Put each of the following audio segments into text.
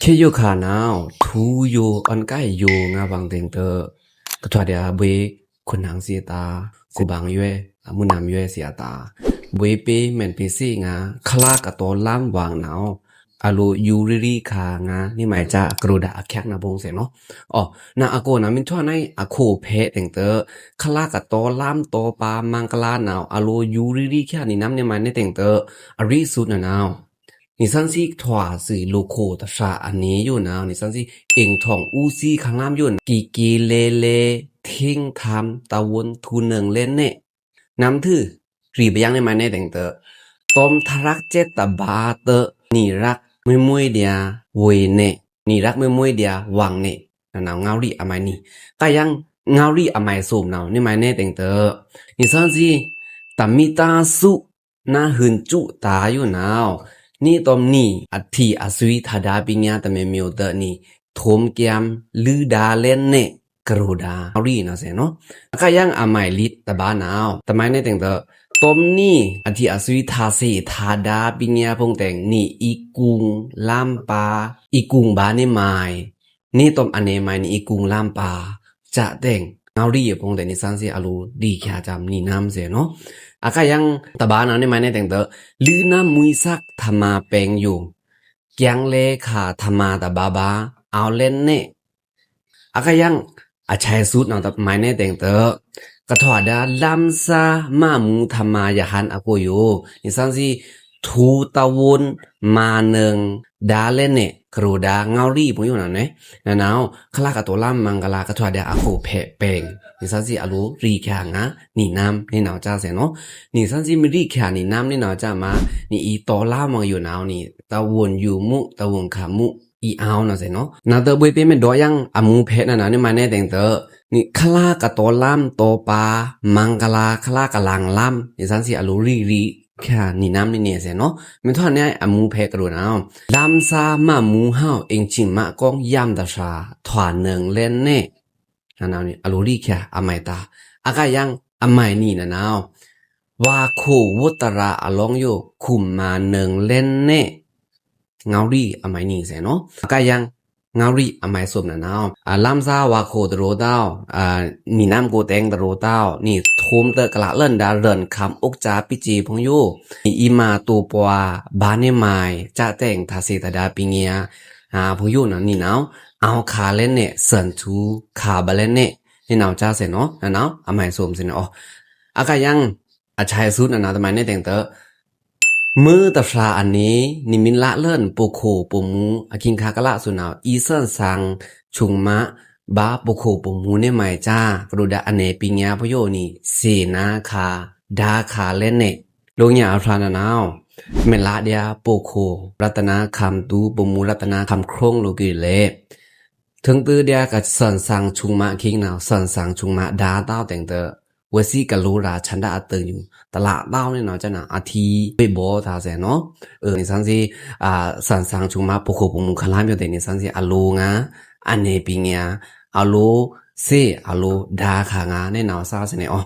Keyo kanao thu yo on kai yo nga bang teng te katwa dia bwe kunang si ta ku bang yue amunam yue sia ta bwe pe men pe si nga khla ka to lam wang nao alo yuriri kha nga ni mai cha kroda akyak na bong se no na ako na min thwa nai akho phe teng te khla ka to lam to pa mangkala nao alo yuriri kha ni nam ni mai ne teng te ari su na nao你上次拖是路口的啥啊？你有呢？你上次硬同乌西康南有叽叽咧咧听谈ตะวันทุนึงเล่นเนี่ยน้ำถือรีบยังในมันในแต่งเตอต้มทรักเจตบาเตอนี่รักไม่มวยเดียเวเนนี่รักไม่มวยเดียวังเนนั่นเอาเงารีอะไมนี่ก็ยังเงารีอะไมสูมเนาในมันในแต่งเตอนี่上次ตามีตาสุน่าหืนจุตาอยู่นาวนี่ตอมนี่อัฐิอสุยธาดาปิญญาตะเมมิวเตนี่โทมแกมลือดาเล่นเนกรูดาเอารีนะเสเนาะก็ยังอมัยลิตตะบานาวตะไมในแต่งเตตอมนี่อัฐิอสุยธาเสธาดาปิญญาพงแต่งนี่อีกุงลามปาอีกุงบาเนไมนี่ตอมอเนไมนี่อีกุงลามปาจะแต่งเอารีพงแต่นี่ซันเซอลูดีแค่จำนี่น้ำเสเนาะก็ยังตะบานาวนี่ไมในแต่งเตลือน้ำมุยซักธรรมาแปลงอยู่ยังเลขาธรรมาตะบาบาเอาเล่นเน่ก็ยังอาชัยสุดเนาะตะไมในแต่งเตกระถอดาลัมซามามูธรรมายหันอโกโยนี่ซันซีทูตะวนมาเนึงดาเล่นเน่กรูดาเงารีพงอยู่นั่นเน่นาวคลากะตัวล่ำมังกลากระถอดาอโคเพเปงนี่ซันซีอลูรีแข่งะนี่น้ำนี่หนาวจ้าเสเนาะนี่ซันซีมีรีแข่นี่น้ำนี่หนาวจ้ามานี่อีตอล่ามังอยู่นาวนี่ตะวนอยู่มุตะวนขามุอีเอานะเสเนาะนาเตอร์บวยเป้ไม่ดอยังอมูเพนั่นนะนี่มาแน่แต่งเตอนี่คลากะตัวล่ำตัวปามังกลาคลากะลังล่ำนี่ซันซีอลูรีแค่นี่น้ำนี่เนี่ยเสเนาะมันท่อนนี้อมูเพกระโดดเอาลำซามามูเฮาเองจิมมะกองยำตาชาถวานเนืองเล่นเน่นั่นเอานี่อลูรีแค่อมัยตาก็ยังอมัยนี่นะนาวว่าโควุตระอลองโยคุมมาเนืองเล่นเน่เงารีอมัยนี่เสเนาะก็ยังเงารีอมัยสมนะนาวลำซาวาโคตโรดาวนี่น้ำโกแตงตโรดาวนี่ทุมเตกละเล่นดาเรินคำอุกจาปิจีพงโยอีมาตูปัวบานเนไมจะแต่งทาเสตดาปิเงียพงโยนะนี่นาวเอาขาเล่นเน่เสินทูขาบาเล่นเน่นี่นาวจ้าเสเนาะนะนาวอมัยสมเสเนาะก็ยังอาชัยสุดนะนาวทำไมในแต่งเตมือตะฟราอันนี้นิมินละเลิ่นปูโคปูมูอคิงคากะละสุนาวอีเซินซังชุงมะบาปูโคปูมูเนี่ยหมายจ้ากรุดาอเนปิญญาพโยนี่เสนาคาดาคาเล่นเนลงอย่าพรานานาวเมละเดียปูโครัตนาคำตูปูมูรัตนาคำโครงโลกิเลถึงตื้อเดียกับเซินซังชุงมะคิงนาวเซินซังชุงมะดาเต้าแต่งเตอวสีกะลูราฉันได้อัตอยู่ตลาดเต้าเนี่ยเนาะจะน่ะอาทีไปบ่ทาแสเนาะนี่ซันซีสันสังชุมาปกปุมุคลามอยู่แต่นี่ซันซีอโลงาอันเนปิญญาอโลเซอโลดาคางาในนาวซาเสเนาะ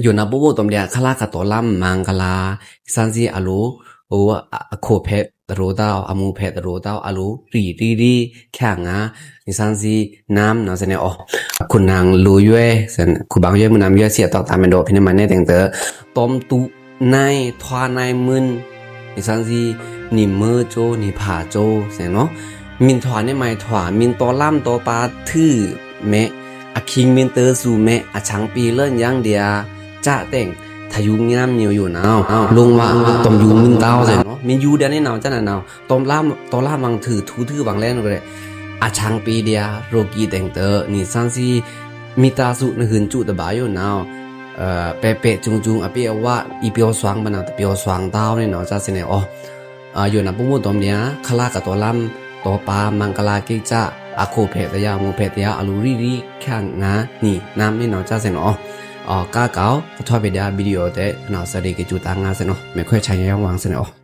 อยู่นะปุตมเดียคลากะตอลัมมังกลาซันซีอโลโอโคเพตโรดาวอมูเพตโรดาวอโลรีแข่งานี่ซันซีน้ำเนาะเสเนาะคุณนางลูเย่เสนคุณบางเย่มุนำเย่เสียตอกตามเป็นโดพินมันในแต่งเตอต้มตุในทวานายมึนนี่ซันซีนี่มือโจนี่ผ่าโจเสเนาะมินทวานเนี่ยไม่ทวามินตอล่ำตอปาทื่อแม่อคิงมินเตอร์สู่แม่อชังปีเลิ่นยังเดียจะแต่งทายุงงามเหนียวอยู่นาวลงว่าต้มยูมินเต้าเสเนาะมินยูเดียในหนาวจ้าหนาวต้มล่ำตอล่ำบางถือทื่อบางแล่นเลยอาชังปีเดียโรกีแต่งเตอนี่ซันซีมีตาสุนหืนจุตบายอยู่นาวเปะจุงอเปียว่าอีเปียวสว่างบนาตเปียวสว่างดาวเนี่ยเนาะจ้าเสเนาะอยู่นะปุ่มตอมเนี้ยคลากะตัวลำตัวปามังกลาเกจ้าอาโคเพตยามูเพตยาอลูรีแข่งงานี่น้ำเนี่ยเนาะจ้าเสเนาะก้าเก๋าก็ทอดไปได้วิดีโอแต่เนาะสวัสดีกิจูตางาเสเนาะไม่ค่อยใช้ยังวางเสเนาะ